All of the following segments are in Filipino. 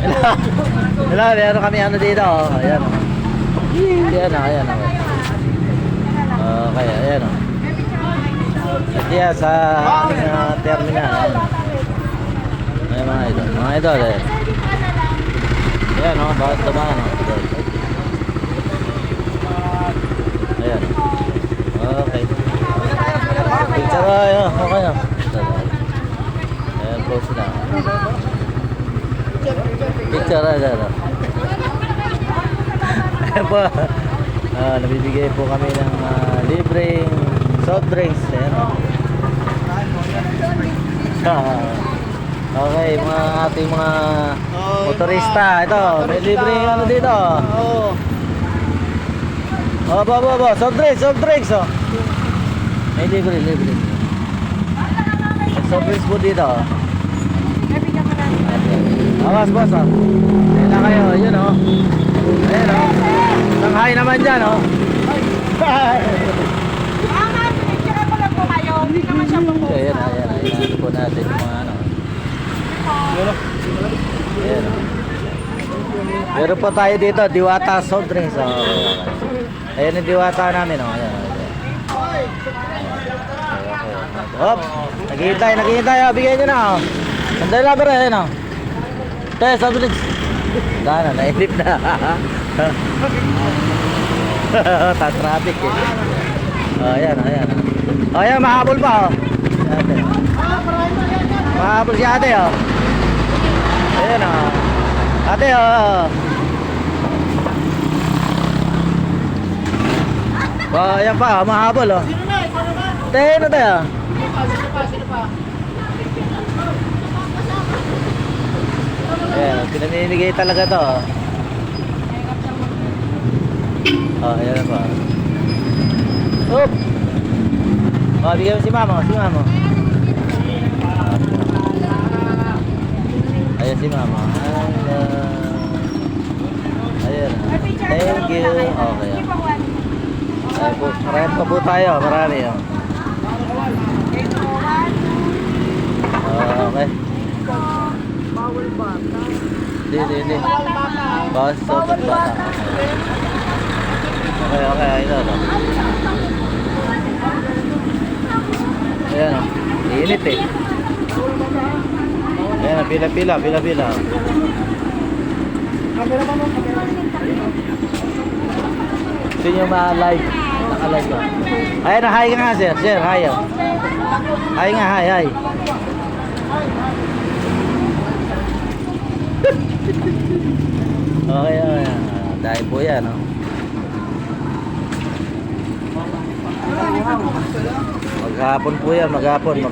Hello, meron kami ano dito. Ayan. Ayan, ayan. Okay, ayan. At yan sa ating terminal. Ayan mga idol. Mga idol, ayan. Ayan, bawat tamaan. Ayan. Okay. Picture tayo. Okay. Ayan, close na. Picture tayo. Ayan po. Nabibigay po kami ng libreng soft drinks. Ayan. Okay, mga ating mga motorista. Ito, may libreng ano dito. Soft drinks. May libre. May soft drinks po dito. Awas, boss. Ayan na kayo, yun Ayan Shanghai naman dyan Ayan po natin yung mga Ayan meron po tayo dito, Diwata soft drinks Ayan yung Diwata namin Ayan Hop, naghihintay bigyan nyo na Sandali lang pero ayan soft drinks Dana, nailip na traffic ayan ayan, mahabol pa mahabol si ate ayan ate ayan pa, mahabol tayo na tayo sino pa ayan, pinamimigay talaga to ayan na pa oop bigyan mo si mama ayan si mama ayan thank you okay ayan po, marami pa po tayo marami okay bawal bata hindi bawal sobrang bata okay ito ayan init ayan pila gusto nyo ma-live naka-live ayan hi nga sir hi hi nga hi okay dahil po yan maghapon po yan maghapon ayan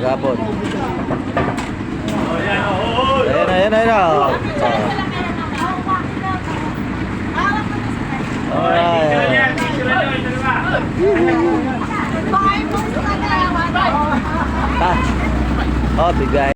bigay